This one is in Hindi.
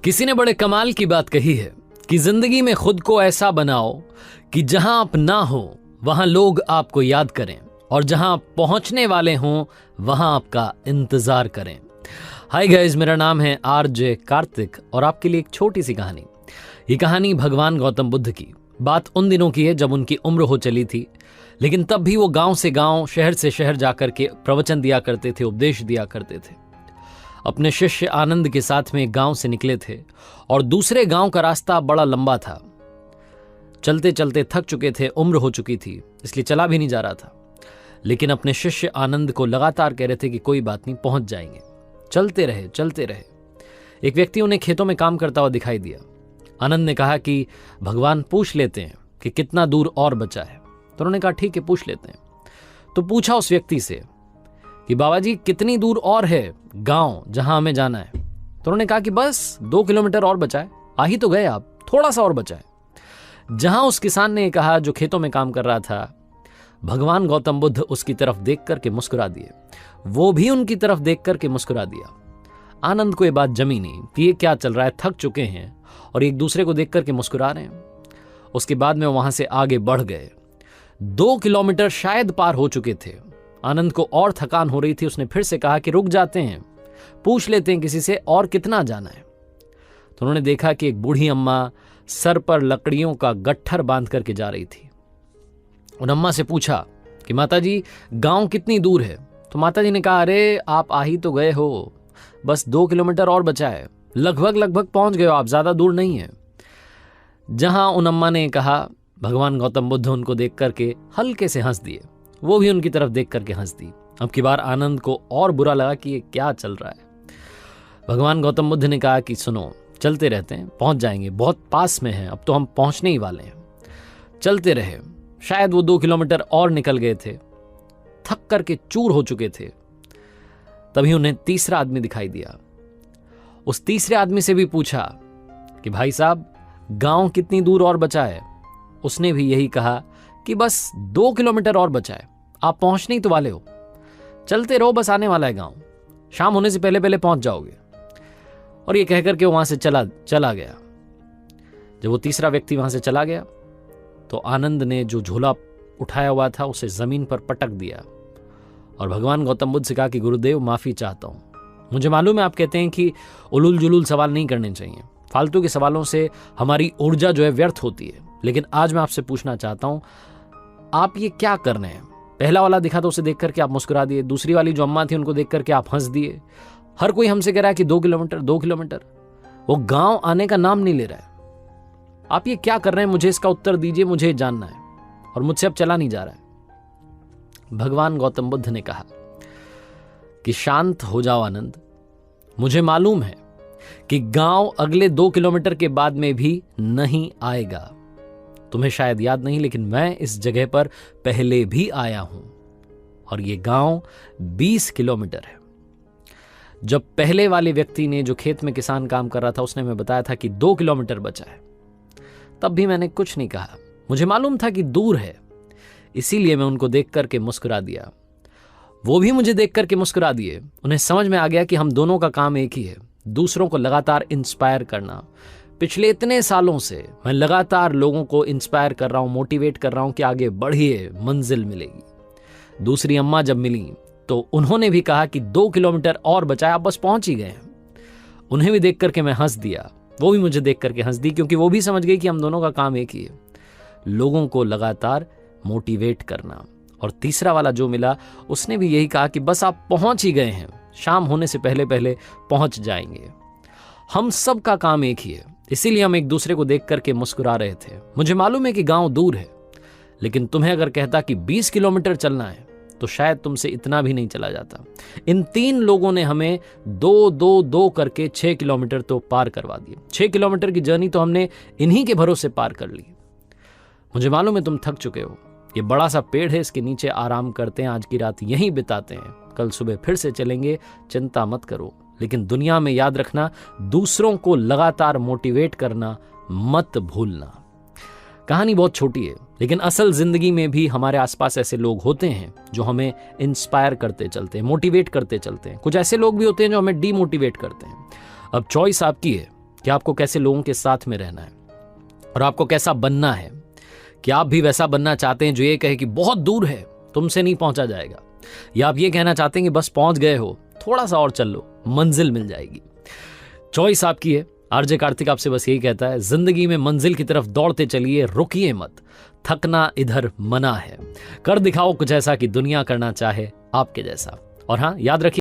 किसी ने बड़े कमाल की बात कही है कि जिंदगी में खुद को ऐसा बनाओ कि जहां आप ना हो वहां लोग आपको याद करें और जहां आप पहुंचने वाले हों वहां आपका इंतजार करें। हाय गाइस, मेरा नाम है आरजे कार्तिक और आपके लिए एक छोटी सी कहानी। ये कहानी भगवान गौतम बुद्ध की बात उन दिनों की है जब उनकी उम्र हो चली थी, लेकिन तब भी वो गांव से गांव, शहर से शहर जाकर के प्रवचन दिया करते थे, उपदेश दिया करते थे। अपने शिष्य आनंद के साथ में एक गांव से निकले थे और दूसरे गांव का रास्ता बड़ा लंबा था। चलते चलते थक चुके थे, उम्र हो चुकी थी, इसलिए चला भी नहीं जा रहा था। लेकिन अपने शिष्य आनंद को लगातार कह रहे थे कि कोई बात नहीं, पहुंच जाएंगे। चलते रहे चलते रहे। एक व्यक्ति उन्हें खेतों में काम करता हुआ दिखाई दिया। आनंद ने कहा कि भगवान पूछ लेते हैं कि कितना दूर और बचा है। तो उन्होंने कहा ठीक है, पूछ लेते हैं। तो पूछा उस व्यक्ति से कि बाबा जी कितनी दूर और है गांव जहां हमें जाना है। तो उन्होंने कहा कि बस 2 किलोमीटर और बचा है, आ ही तो गए आप, थोड़ा सा और बचा है। जहां उस किसान ने कहा जो खेतों में काम कर रहा था, भगवान गौतम बुद्ध उसकी तरफ देख करके मुस्कुरा दिए, वो भी उनकी तरफ देख करके मुस्कुरा दिया। आनंद को यह बात जमी नहीं कि ये क्या चल रहा है, थक चुके हैं और एक दूसरे को देख करके मुस्कुरा रहे हैं। उसके बाद में वहां से आगे बढ़ गए। 2 किलोमीटर शायद पार हो चुके थे। आनंद को और थकान हो रही थी। उसने फिर से कहा कि रुक जाते हैं, पूछ लेते हैं किसी से और कितना जाना है। तो उन्होंने देखा कि एक बूढ़ी अम्मा सर पर लकड़ियों का गट्ठर बांध करके जा रही थी। उन अम्मा से पूछा कि माता जी गांव कितनी दूर है। तो माता जी ने कहा अरे आप आ ही तो गए हो, बस 2 किलोमीटर और बचा है, लगभग पहुंच गए हो आप, ज्यादा दूर नहीं है। जहां उन अम्मा ने कहा, भगवान गौतम बुद्ध उनको देख करके हल्के से हंस दिए, वो भी उनकी तरफ देख करके हंस दी। अब की बार आनंद को और बुरा लगा कि ये क्या चल रहा है। भगवान गौतम बुद्ध ने कहा कि सुनो, चलते रहते हैं, पहुंच जाएंगे, बहुत पास में है, अब तो हम पहुंचने ही वाले हैं। चलते रहे। शायद वो 2 किलोमीटर और निकल गए थे, थक करके चूर हो चुके थे। तभी उन्हें तीसरा आदमी दिखाई दिया। उस तीसरे आदमी से भी पूछा कि भाई साहब गांव कितनी दूर और बचा है। उसने भी यही कहा कि बस 2 किलोमीटर और बचा है, आप पहुंचने ही तो वाले हो, चलते रहो, बस आने वाला है गांव, शाम होने से पहले पहले पहुंच जाओगे। और ये कहकर के वहां से चला गया। जब वो तीसरा व्यक्ति वहां से चला गया तो आनंद ने जो झोला उठाया हुआ था उसे जमीन पर पटक दिया और भगवान गौतम बुद्ध से कहा कि गुरुदेव माफी चाहता हूं, मुझे मालूम है आप कहते हैं कि उलूल जुलूल सवाल नहीं करने चाहिए, फालतू के सवालों से हमारी ऊर्जा जो है व्यर्थ होती है, लेकिन आज मैं आपसे पूछना चाहता हूं आप ये क्या कर रहे हैं। पहला वाला दिखा तो उसे देख करके आप मुस्कुरा दिए, दूसरी वाली जो अम्मा थी उनको देख करके आप हंस दिए। हर कोई हमसे कह रहा है कि 2 किलोमीटर 2 किलोमीटर, वो गांव आने का नाम नहीं ले रहा है। आप ये क्या कर रहे हैं, मुझे इसका उत्तर दीजिए, मुझे जानना है और मुझसे अब चला नहीं जा रहा है। भगवान गौतम बुद्ध ने कहा कि शांत हो जाओ आनंद, मुझे मालूम है कि गांव अगले 2 किलोमीटर के बाद में भी नहीं आएगा। तुम्हें शायद याद नहीं, लेकिन मैं इस जगह पर पहले भी आया हूं और यह गांव 20 किलोमीटर है। जब पहले वाले व्यक्ति ने, जो खेत में किसान काम कर रहा था, उसने मैं बताया था कि 2 किलोमीटर बचा है, तब भी मैंने कुछ नहीं कहा। मुझे मालूम था कि दूर है, इसीलिए मैं उनको देख करके मुस्कुरा दिया। वो भी मुझे देख करके मुस्कुरा दिए। उन्हें समझ में आ गया कि हम दोनों का काम एक ही है, दूसरों को लगातार इंस्पायर करना। पिछले इतने सालों से मैं लगातार लोगों को इंस्पायर कर रहा हूं, मोटिवेट कर रहा हूं कि आगे बढ़िए, मंजिल मिलेगी। दूसरी अम्मा जब मिली तो उन्होंने भी कहा कि 2 किलोमीटर और बचा, आप बस पहुंच ही गए। उन्हें भी देख करके मैं हंस दिया, वो भी मुझे देख करके हंस दी, क्योंकि वो भी समझ गई कि हम दोनों का काम एक ही है, लोगों को लगातार मोटिवेट करना। और तीसरा वाला जो मिला उसने भी यही कहा कि बस आप पहुंच ही गए हैं, शाम होने से पहले पहले पहुंच जाएंगे। हम सब का काम एक ही है, इसीलिए हम एक दूसरे को देख करके मुस्कुरा रहे थे। मुझे मालूम है कि गांव दूर है, लेकिन तुम्हें अगर कहता कि 20 किलोमीटर चलना है तो शायद तुमसे इतना भी नहीं चला जाता। इन 3 लोगों ने हमें 2 करके 6 किलोमीटर तो पार करवा दिए। 6 किलोमीटर की जर्नी तो हमने इन्हीं के भरोसे पार कर ली। मुझे मालूम है तुम थक चुके हो, ये बड़ा सा पेड़ है, इसके नीचे आराम करते हैं, आज की रात यहीं बिताते हैं, कल सुबह फिर से चलेंगे, चिंता मत करो। लेकिन दुनिया में याद रखना, दूसरों को लगातार मोटिवेट करना मत भूलना। कहानी बहुत छोटी है, लेकिन असल जिंदगी में भी हमारे आसपास ऐसे लोग होते हैं जो हमें इंस्पायर करते चलते हैं, मोटिवेट करते चलते हैं। कुछ ऐसे लोग भी होते हैं जो हमें डीमोटिवेट करते हैं। अब चॉइस आपकी है कि कि आपको कैसे लोगों के साथ में रहना है और आपको कैसा बनना है, कि आप भी वैसा बनना चाहते हैं जो ये कहे कि बहुत दूर है, तुमसे नहीं पहुंचा जाएगा, या आप ये कहना चाहते हैं कि बस पहुंच गए हो, थोड़ा सा और चल लो, मंजिल मिल जाएगी। चॉइस आपकी है। आरजे कार्तिक आपसे बस यही कहता है, जिंदगी में मंजिल की तरफ दौड़ते चलिए, रुकिए मत, थकना इधर मना है, कर दिखाओ कुछ ऐसा कि दुनिया करना चाहे आपके जैसा। और हाँ, याद रखिए